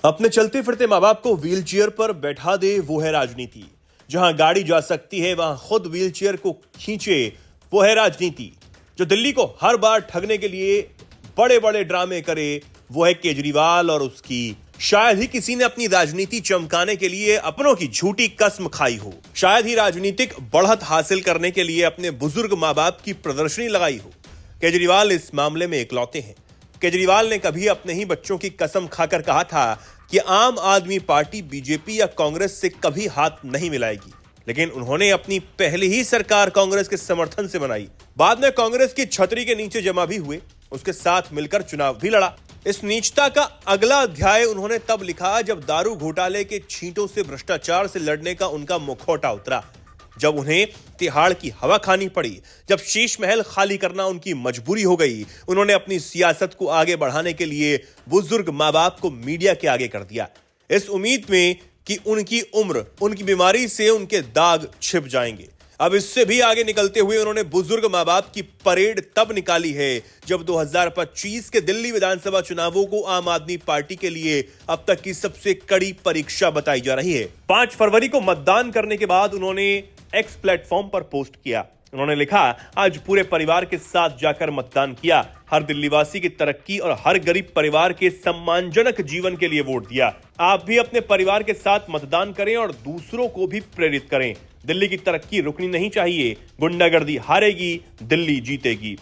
अपने चलते फिरते माँ बाप को व्हील चेयर पर बैठा दे, वो है राजनीति। जहां गाड़ी जा सकती है वहां खुद व्हील चेयर को खींचे, वो है राजनीति। जो दिल्ली को हर बार ठगने के लिए बड़े बड़े ड्रामे करे, वो है केजरीवाल और उसकी। शायद ही किसी ने अपनी राजनीति चमकाने के लिए अपनों की झूठी कसम खाई हो। शायद ही राजनीतिक बढ़त हासिल करने के लिए अपने बुजुर्ग माँ बाप की प्रदर्शनी लगाई हो। केजरीवाल इस मामले में इकलौते हैं। केजरीवाल ने कभी अपने ही बच्चों की कसम खाकर कहा था कि आम आदमी पार्टी बीजेपी या कांग्रेस से कभी हाथ नहीं मिलाएगी, लेकिन उन्होंने अपनी पहली ही सरकार कांग्रेस के समर्थन से बनाई। बाद में कांग्रेस की छतरी के नीचे जमा भी हुए, उसके साथ मिलकर चुनाव भी लड़ा। इस नीचता का अगला अध्याय उन्होंने तब लिखा जब दारू घोटाले के छींटों से भ्रष्टाचार से लड़ने का उनका मुखौटा उतरा, जब उन्हें तिहाड़ की हवा खानी पड़ी, जब शीश महल खाली करना उनकी मजबूरी हो गई। उन्होंने अपनी सियासत को आगे बढ़ाने के लिए बुजुर्ग माँ बाप को मीडिया के आगे कर दिया, इस उम्मीद में कि उनकी उम्र, उनकी बीमारी से उनके दाग छिप जाएंगे। अब इससे भी आगे निकलते हुए उन्होंने बुजुर्ग माँ बाप की परेड तब निकाली है जब 2025 के दिल्ली विधानसभा चुनावों को आम आदमी पार्टी के लिए अब तक की सबसे कड़ी परीक्षा बताई जा रही है। 5 फरवरी को मतदान करने के बाद उन्होंने एक्स प्लेटफॉर्म पर पोस्ट किया। उन्होंने लिखा, आज पूरे परिवार के साथ जाकर मतदान किया, हर दिल्लीवासी की तरक्की और हर गरीब परिवार के सम्मानजनक जीवन के लिए वोट दिया। आप भी अपने परिवार के साथ मतदान करें और दूसरों को भी प्रेरित करें। दिल्ली की तरक्की रुकनी नहीं चाहिए, गुंडागर्दी हारेगी, दिल्ली जीतेगी।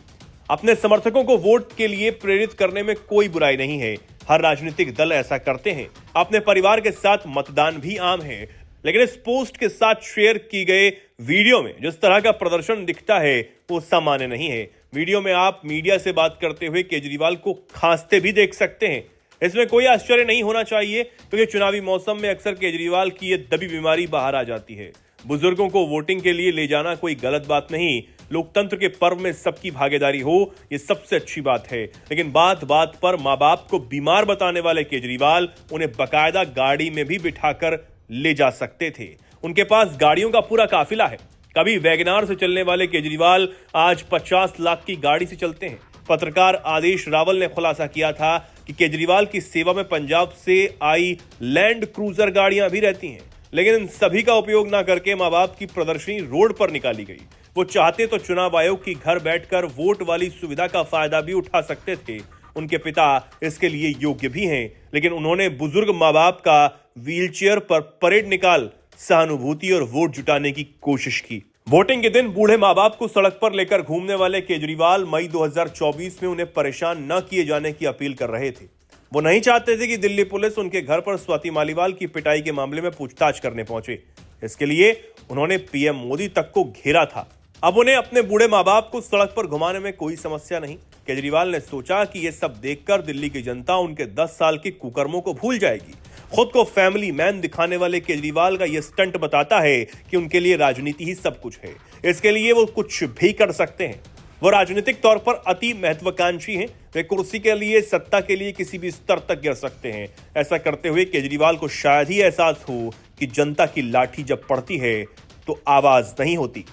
अपने समर्थकों को वोट के लिए प्रेरित करने में कोई बुराई नहीं है, हर राजनीतिक दल ऐसा करते हैं। अपने परिवार के साथ मतदान भी आम है, लेकिन इस पोस्ट के साथ शेयर की गए वीडियो में जिस तरह का प्रदर्शन दिखता है वो सामान्य नहीं है। वीडियो में आप मीडिया से बात करते हुए केजरीवाल को खांसते भी देख सकते हैं। इसमें कोई आश्चर्य नहीं होना चाहिए, क्योंकि चुनावी मौसम में अक्सर केजरीवाल की ये दबी बीमारी बाहर आ जाती है। बुजुर्गों को वोटिंग के लिए ले जाना कोई गलत बात नहीं, लोकतंत्र के पर्व में सबकी भागीदारी हो, ये सबसे अच्छी बात है। लेकिन बात बात पर माँ बाप को बीमार बताने वाले केजरीवाल उन्हें बकायदा गाड़ी में भी बिठाकर ले जा सकते थे। उनके पास गाड़ियों का पूरा काफिला है। कभी वैगनार से चलने वाले केजरीवाल आज 50 लाख की गाड़ी से चलते हैं। पत्रकार आदेश रावल ने खुलासा किया था कि केजरीवाल की सेवा में पंजाब से आई लैंड क्रूजर गाड़ियां भी रहती हैं, लेकिन इन सभी का उपयोग ना करके माँ बाप की प्रदर्शनी रोड पर निकाली गई। वो चाहते तो चुनाव आयोग की घर बैठकर वोट वाली सुविधा का फायदा भी उठा सकते थे। उनके पिता इसके लिए योग्य भी हैं, लेकिन उन्होंने बुजुर्ग माँ बाप का व्हीलचेयर पर परेड निकाल सहानुभूति और वोट जुटाने की कोशिश की। वोटिंग के दिन बूढ़े माँ बाप को सड़क पर लेकर घूमने वाले केजरीवाल मई 2024 में उन्हें परेशान न किए जाने की अपील कर रहे थे। वो नहीं चाहते थे कि दिल्ली पुलिस उनके घर पर स्वाति मालीवाल की पिटाई के मामले में पूछताछ करने पहुंचे। इसके लिए उन्होंने पीएम मोदी तक को घेरा था। अब उन्हें अपने बूढ़े माँ बाप को सड़क पर घुमाने में कोई समस्या नहीं। केजरीवाल ने सोचा कि यह सब देखकर दिल्ली की जनता उनके 10 साल के कुकर्मों को भूल जाएगी। खुद को फैमिली मैन दिखाने वाले केजरीवाल का यह स्टंट बताता है कि उनके लिए राजनीति ही सब कुछ है। इसके लिए वो कुछ भी कर सकते हैं। वो राजनीतिक तौर पर अति महत्वाकांक्षी हैं। वे कुर्सी के लिए, सत्ता के लिए किसी भी स्तर तक गिर सकते हैं। ऐसा करते हुए केजरीवाल को शायद ही एहसास हो कि जनता की लाठी जब पड़ती है तो आवाज नहीं होती।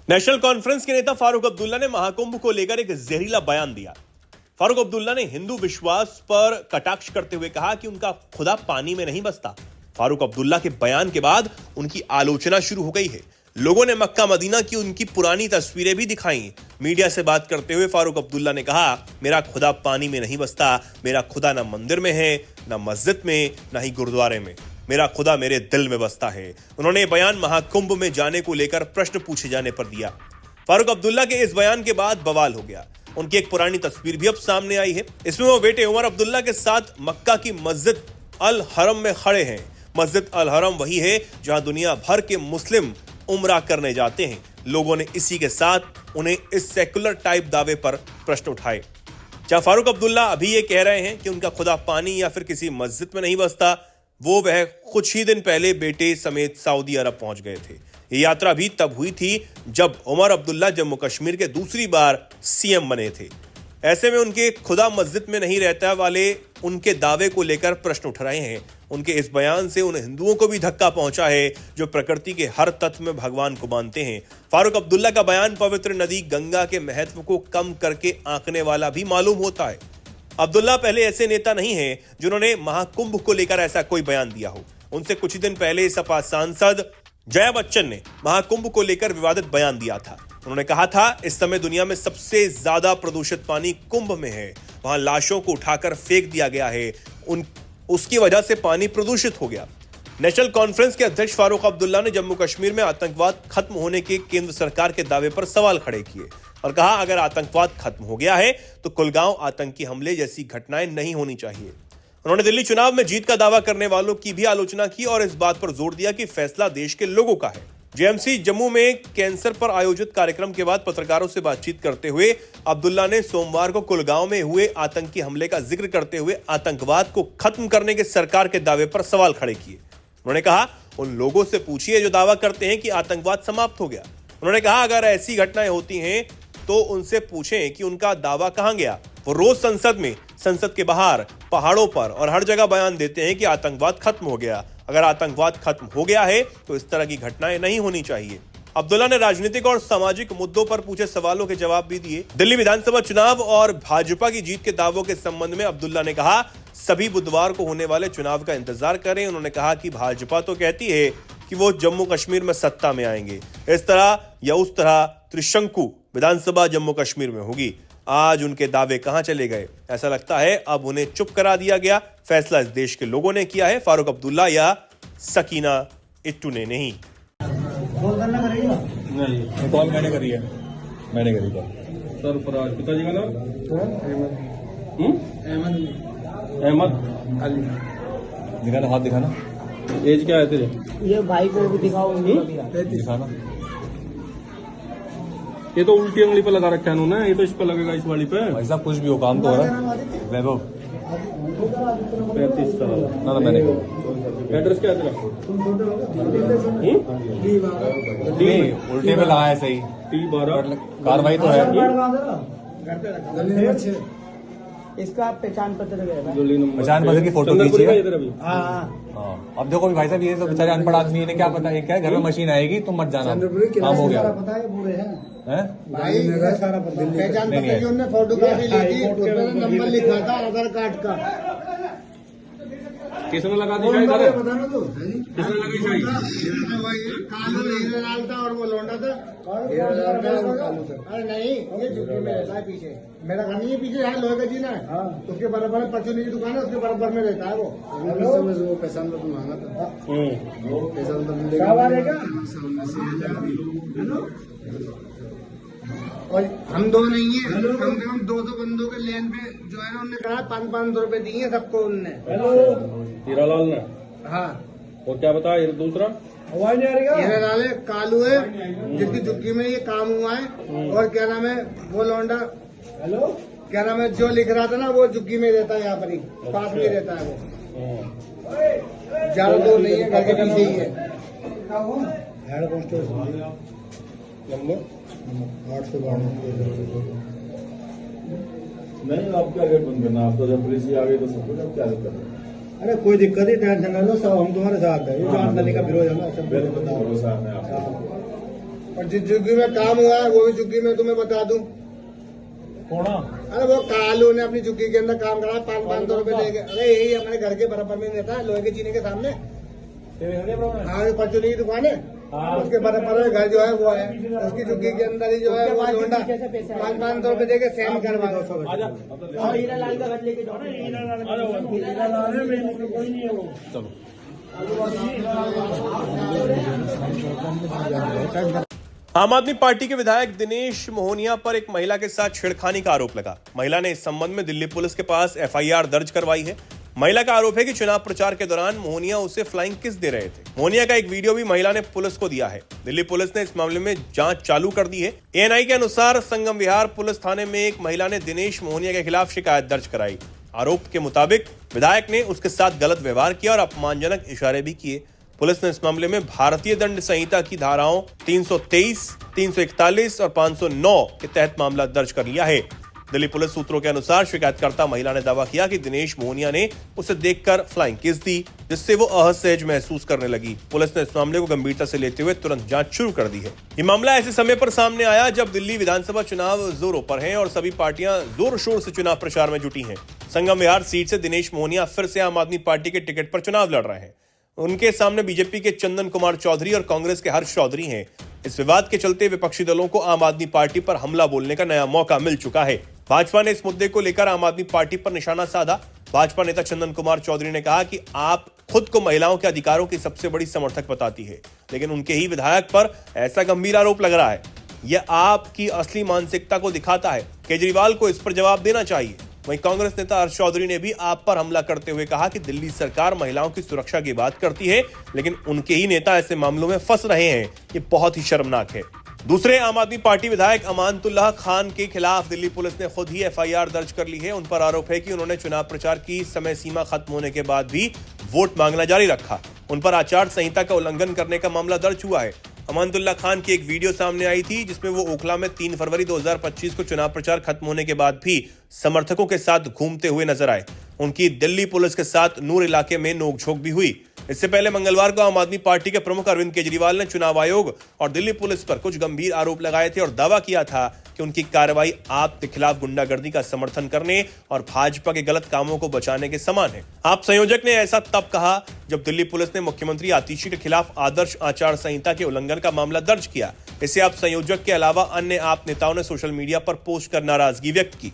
नेशनल कॉन्फ्रेंस के नेता फारूक अब्दुल्ला ने महाकुंभ को लेकर एक जहरीला बयान दिया। फारूक अब्दुल्ला ने हिंदू विश्वास पर कटाक्ष करते हुए कहा कि उनका खुदा पानी में नहीं बसता। फारूक अब्दुल्ला के बयान के बाद उनकी आलोचना शुरू हो गई है। लोगों ने मक्का मदीना की उनकी पुरानी तस्वीरें भी दिखाई। मीडिया से बात करते हुए फारूक अब्दुल्ला ने कहा, मेरा खुदा पानी में नहीं बसता, मेरा खुदा ना मंदिर में है, ना मस्जिद में, ना ही गुरुद्वारे में, मेरा खुदा मेरे दिल में बसता है। उन्होंने बयान महाकुंभ में जाने को लेकर प्रश्न पूछे जाने पर दिया। फारूक अब्दुल्ला के इस बयान के बाद बवाल हो गया। उनकी एक पुरानी तस्वीर भी अब सामने आई है। इसमें वो बेटे उमर अब्दुल्ला के साथ मक्का की मस्जिद अल हरम में खड़े हैं। मस्जिद अल हरम वही है जहां दुनिया भर के मुस्लिम उम्रा करने जाते हैं। लोगों ने इसी के साथ उन्हें इस सेकुलर टाइप दावे पर प्रश्न उठाए। क्या फारूक अब्दुल्ला अभी ये कह रहे हैं कि उनका खुदा पानी या फिर किसी मस्जिद में नहीं बसता? वह कुछ ही दिन पहले बेटे समेत सऊदी अरब पहुंच गए थे। ये यात्रा भी तब हुई थी जब उमर अब्दुल्ला जम्मू कश्मीर के दूसरी बार सीएम बने थे। ऐसे में उनके खुदा मस्जिद में नहीं रहता वाले उनके दावे को लेकर प्रश्न उठ रहे हैं। उनके इस बयान से उन हिंदुओं को भी धक्का पहुंचा है जो प्रकृति के हर तत्व में भगवान को मानते हैं। फारूक अब्दुल्ला का बयान पवित्र नदी गंगा के महत्व को कम करके आंकने वाला भी मालूम होता है। अब्दुल्ला पहले ऐसे नेता नहीं हैं जिन्होंने महाकुंभ को लेकर ऐसा कोई बयान दिया हो। उनसे कुछ ही दिन पहले सपा सांसद जया बच्चन ने महाकुंभ को लेकर विवादित बयान दिया था। उन्होंने कहा था, इस समय दुनिया में सबसे ज्यादा प्रदूषित पानी कुंभ में है, वहां लाशों को उठाकर फेंक दिया गया है, उसकी वजह से पानी प्रदूषित हो गया। नेशनल कॉन्फ्रेंस के अध्यक्ष फारूक अब्दुल्ला ने जम्मू कश्मीर में आतंकवाद खत्म होने के केंद्र सरकार के दावे पर सवाल खड़े किए और कहा, अगर आतंकवाद खत्म हो गया है तो कुलगांव आतंकी हमले जैसी घटनाएं नहीं होनी चाहिए। उन्होंने दिल्ली चुनाव में जीत का दावा करने वालों की भी आलोचना की और इस बात पर जोर दिया कि फैसला देश के लोगों का है। जेएमसी जम्मू में कैंसर पर आयोजित कार्यक्रम के बाद पत्रकारों से बातचीत करते हुए अब्दुल्ला ने सोमवार को कुलगांव में हुए आतंकी हमले का जिक्र करते हुए आतंकवाद को खत्म करने के सरकार के दावे पर सवाल खड़े किए। उन्होंने कहा, उन लोगों से पूछिए जो दावा करते हैं कि आतंकवाद समाप्त हो गया। उन्होंने कहा, अगर ऐसी घटनाएं होती हैं तो उनसे पूछें कि उनका दावा कहां गया। वो रोज संसद में, संसद के बाहर, पहाड़ों पर और हर जगह बयान देते हैं कि आतंकवाद खत्म हो गया। अगर आतंकवाद खत्म हो गया है तो इस तरह की घटनाएं नहीं होनी चाहिए। अब्दुल्ला ने राजनीतिक और सामाजिक मुद्दों पर पूछे सवालों के जवाब भी दिए। दिल्ली विधानसभा चुनाव और भाजपा की जीत के दावों के संबंध में अब्दुल्ला ने कहा, सभी बुधवार को होने वाले चुनाव का इंतजार करें। उन्होंने कहा कि भाजपा तो कहती है कि वो जम्मू कश्मीर में सत्ता में आएंगे, इस तरह या उस तरह त्रिशंकु विधानसभा जम्मू कश्मीर में होगी। आज उनके दावे कहां चले गए? ऐसा लगता है अब उन्हें चुप करा दिया गया। फैसला इस देश के लोगों ने किया है, फारूक अब्दुल्ला या सकीना इट्टू ने नहीं। नहीं, कॉल मैंने करी है, मैंने करी कॉल। सरफराज, पिताजी का नाम अहमद अली। दिखाना, हाथ दिखाना। एज क्या है तेरे? ये भाई को भी दिखाओ। दिखाना। ये तो उल्टी उंगली पे लगा रखा है उन्होंने, ये तो इस पे लगेगा, इस वाली पे। ऐसा कुछ भी हो, काम तो हो रहा है। वैभव 35 साल। ना मैंने एड्रेस क्या है तेरा? उल्टे पे लगा है, सही T12 कार्रवाई तो है। इसका पहचान पत्र रहेगा। पहचान पत्र की फोटो खींचिए। हाँ, अब देखो भाई साहब, ये तो बेचारे अनपढ़ आदमी है, इन्हें क्या पता है क्या है? घर में मशीन आएगी, तुम मत जाना, काम हो गया। पता है पूरे हैं हैं? भाई, सारा पता है। पहचान पत्र की उन्होंने फोटोग्राफी ली थी, उसमें नंबर लिखा था आधार कार्ड का। किसने लगा दी शाही? बता ना तू, किसने लगी शाही? कालू हीरा लाल था और वो लौंडा था। अरे नहीं, ये झुग्गी में रहता है पीछे। मेरा घर नहीं है पीछे, यहाँ लोहे का जीना है, उसके बराबर में परचूनी की दुकान है, उसके बराबर में रहता है वो। वो पहचान पत्र मांगा था, पहचान पत्र और हम दो नहीं है, कम से कम 200 बंदों के लेन पे जो है ना, उन्होंने कहा 500 रुपए दिए सबको उनने। हीरालाल ने? हाँ। और क्या बताया ये दूसरा? हीरालाल है, कालू है, जिसकी झुग्गी में ये काम हुआ है, और क्या नाम है वो लौंडा, क्या नाम है जो लिख रहा था ना, वो झुग्गी में रहता है, यहाँ पर ही पास में रहता है वो। ज्यादा दूर नहीं है, घर के पीछे ही है। Head constable number 892। नहीं, आप क्या गेट बंद करना? आप तो जब पुलिस आ गई तो सब कुछ अब क्या दिक्कत है? अरे कोई दिक्कत नहीं, टेंशन ना लो, सब हम तुम्हारे साथ है। ये जान करने का विरोध है ना, सब बिल्कुल भरोसा है आपको। और जिस झुग्गी में काम हुआ है वो भी झुग्गी में तुम्हें बता दूं। कौन? अरे वो कालू ने अपनी झुग्गी के अंदर काम करा, 500 रुपए दे के। अरे यही हमारे घर के बराबर में रहता है, लोहे के जीने के सामने। हाँ, परचूनी की दुकान है, उसके बराबर में घर जो है वो है, उसकी झुग्गी के अंदर ही जो है वो लोंडा 500 रुपए दे के सेम करवा दो। और हीरालाल का घर लेके जाओ ना, चलो। आम आदमी पार्टी के विधायक दिनेश मोहनिया पर एक महिला के साथ छेड़खानी का आरोप लगा। महिला ने इस संबंध में दिल्ली पुलिस के पास एफआईआर दर्ज करवाई है। महिला का आरोप है कि चुनाव प्रचार के दौरान मोहनिया उसे फ्लाइंग किस दे रहे थे। मोहनिया का एक वीडियो भी महिला ने पुलिस को दिया है। दिल्ली पुलिस ने इस मामले में जांच चालू कर दी है। एएनआई के अनुसार संगम विहार पुलिस थाने में एक महिला ने दिनेश मोहनिया के खिलाफ शिकायत दर्ज कराई। आरोप के मुताबिक विधायक ने उसके साथ गलत व्यवहार किया और अपमानजनक इशारे भी किए। पुलिस ने इस मामले में भारतीय दंड संहिता की धाराओं 323, 341 और 509 के तहत मामला दर्ज कर लिया है। दिल्ली पुलिस सूत्रों के अनुसार शिकायतकर्ता महिला ने दावा किया कि दिनेश मोहनिया ने उसे देखकर फ्लाइंग किस दी, जिससे वो असहज महसूस करने लगी। पुलिस ने इस मामले को गंभीरता से लेते हुए तुरंत जांच शुरू कर दी है। ये मामला ऐसे समय पर सामने आया जब दिल्ली विधानसभा चुनाव जोरों पर हैं और सभी पार्टियां जोर शोर से चुनाव प्रचार में जुटी हैं। संगम विहार सीट से दिनेश मोहनिया फिर से आम आदमी पार्टी के टिकट पर चुनाव लड़ रहे हैं। उनके सामने बीजेपी के चंदन कुमार चौधरी और कांग्रेस के हर्ष चौधरी हैं। इस विवाद के चलते विपक्षी दलों को आम आदमी पार्टी पर हमला बोलने का नया मौका मिल चुका है। भाजपा ने इस मुद्दे को लेकर आम आदमी पार्टी पर निशाना साधा। भाजपा नेता चंदन कुमार चौधरी ने कहा कि आप खुद को महिलाओं के अधिकारों की सबसे बड़ी समर्थक बताती है, लेकिन उनके ही विधायक पर ऐसा गंभीर आरोप लग रहा है। यह आपकी असली मानसिकता को दिखाता है। केजरीवाल को इस पर जवाब देना चाहिए। वहीं कांग्रेस नेता हर्ष चौधरी ने भी आप पर हमला करते हुए कहा कि दिल्ली सरकार महिलाओं की सुरक्षा की बात करती है, लेकिन उनके ही नेता ऐसे मामलों में फंस रहे हैं। ये बहुत ही शर्मनाक है। दूसरे आम आदमी पार्टी विधायक अमानतुल्लाह खान के खिलाफ दिल्ली पुलिस ने खुद ही एफआईआर दर्ज कर ली है। उन पर आरोप है कि उन्होंने चुनाव प्रचार की समय सीमा खत्म होने के बाद भी वोट मांगना जारी रखा। उन पर आचार संहिता का उल्लंघन करने का मामला दर्ज हुआ है। अमानतुल्लाह खान की एक वीडियो सामने आई थी जिसमें वो ओखला में 3 फरवरी 2025 को चुनाव प्रचार खत्म होने के बाद भी समर्थकों के साथ घूमते हुए नजर आए। उनकी दिल्ली पुलिस के साथ नूर इलाके में नोकझोंक भी हुई। इससे पहले मंगलवार को आम आदमी पार्टी के प्रमुख अरविंद केजरीवाल ने चुनाव आयोग और दिल्ली पुलिस पर कुछ गंभीर आरोप लगाए थे और दावा किया था कि उनकी कार्रवाई आपके खिलाफ गुंडागर्दी का समर्थन करने और भाजपा के गलत कामों को बचाने के समान है। आप संयोजक ने ऐसा तब कहा जब दिल्ली पुलिस ने मुख्यमंत्री आतिशी के खिलाफ आदर्श आचार संहिता के उल्लंघन का मामला दर्ज किया। इसे आप संयोजक के अलावा अन्य आप नेताओं ने सोशल मीडिया पर पोस्ट कर नाराजगी व्यक्त की।